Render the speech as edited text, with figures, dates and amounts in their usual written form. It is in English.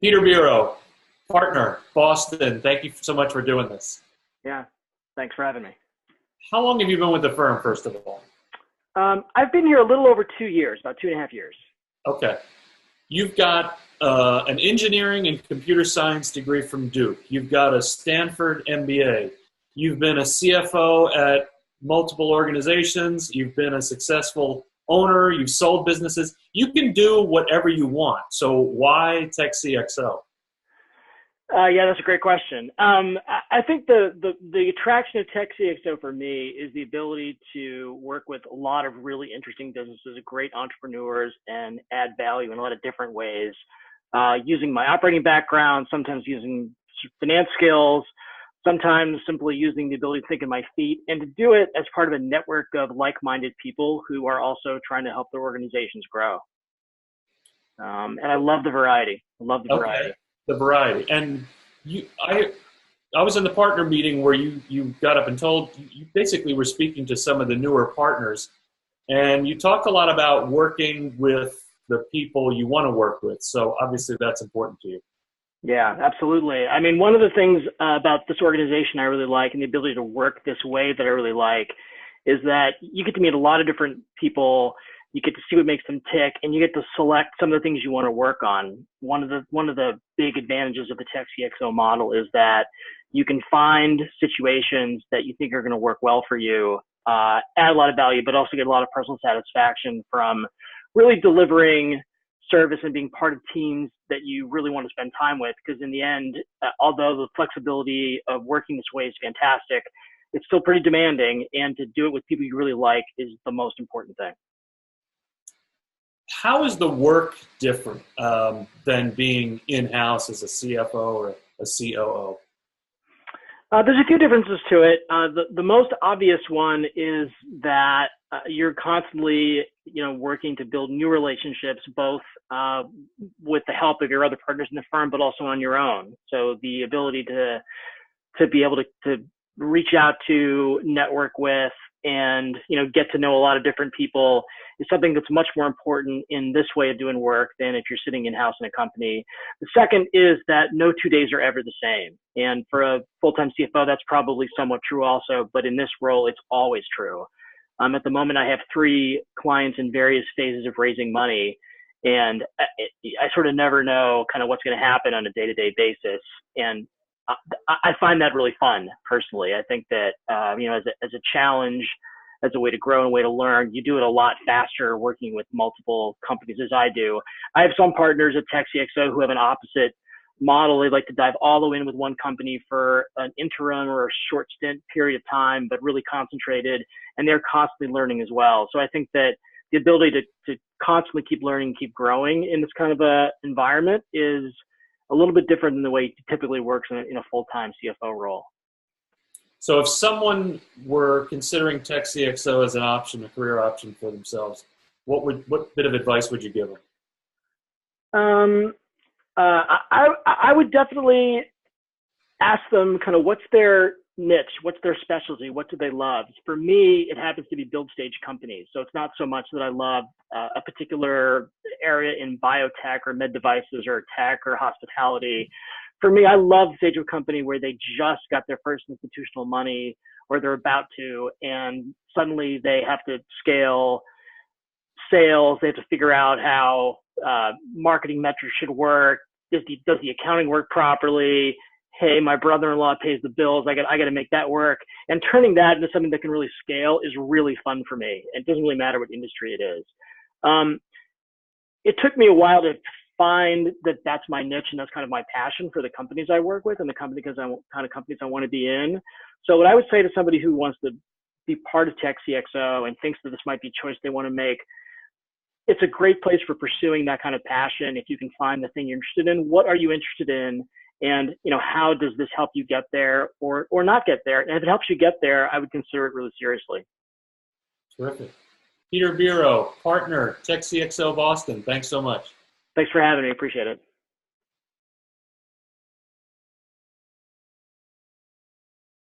Peter Biro, partner, Boston. Thank you so much for doing this. Yeah, thanks for having me. How long have you been with the firm, first of all? I've been here a little over 2 years, about 2.5 years. Okay. You've got an engineering and computer science degree from Duke. You've got a Stanford MBA. You've been a CFO at multiple organizations. You've been a successful owner. You've sold businesses. You can do whatever you want. So why TechCXO? Yeah, that's a great question. I think the attraction of TechCXO for me is the ability to work with a lot of really interesting businesses, great entrepreneurs, and add value in a lot of different ways, using my operating background, sometimes using finance skills, sometimes simply using the ability to think on my feet, and to do it as part of a network of like-minded people who are also trying to help their organizations grow. And I love the variety. I love the variety. The variety. And I was in the partner meeting where you got up and told, you basically were speaking to some of the newer partners, and you talked a lot about working with the people you want to work with. So obviously that's important to you. Yeah, absolutely. I mean, one of the things about this organization I really like, and the ability to work this way that I really like, is that you get to meet a lot of different people. You get to see what makes them tick, and you get to select some of the things you want to work on. One of the big advantages of the TechCXO model is that you can find situations that you think are going to work well for you, add a lot of value, but also get a lot of personal satisfaction from really delivering service and being part of teams that you really want to spend time with. Because in the end, although the flexibility of working this way is fantastic, it's still pretty demanding, and to do it with people you really like is the most important thing. How is the work different than being in-house as a CFO or a COO? There's a few differences to it. The most obvious one is that you're constantly, working to build new relationships, both with the help of your other partners in the firm, but also on your own. So the ability to be able to reach out to, network with, and get to know a lot of different people is something that's much more important in this way of doing work than if you're sitting in-house in a company. The second is that no 2 days are ever the same. And for a full-time CFO, that's probably somewhat true also, but in this role, it's always true. At the moment, I have 3 clients in various phases of raising money, and I sort of never know kind of what's going to happen on a day-to-day basis. And I find that really fun, personally. I think that, as a challenge, as a way to grow and a way to learn, you do it a lot faster working with multiple companies as I do. I have some partners at TechCXO who have an opposite model. They like to dive all the way in with one company for an interim or a short stint period of time, but really concentrated, and they're constantly learning as well. So I think that the ability to constantly keep learning, keep growing in this kind of a environment is a little bit different than the way it typically works in a full-time CFO role. So if someone were considering TechCXO as an option, a career option for themselves, what bit of advice would you give them? I would definitely ask them kind of what's their niche, what's their specialty, what do they love? For me, it happens to be build stage companies. So it's not so much that I love a particular area in biotech or med devices or tech or hospitality. For me, I love the stage of a company where they just got their first institutional money, or they're about to, and suddenly they have to scale sales. They have to figure out how marketing metrics should work. Does the accounting work properly? Hey, my brother-in-law pays the bills. I got to make that work. And turning that into something that can really scale is really fun for me. It doesn't really matter what industry it is. It took me a while to find that that's my niche, and that's kind of my passion for the companies I work with and the kind of companies I want to be in. So what I would say to somebody who wants to be part of TechCXO and thinks that this might be a choice they want to make, it's a great place for pursuing that kind of passion. If you can find the thing you're interested in, what are you interested in? And, how does this help you get there or not get there? And if it helps you get there, I would consider it really seriously. Terrific. Peter Biro, partner, TechCXO Boston. Thanks so much. Thanks for having me. Appreciate it.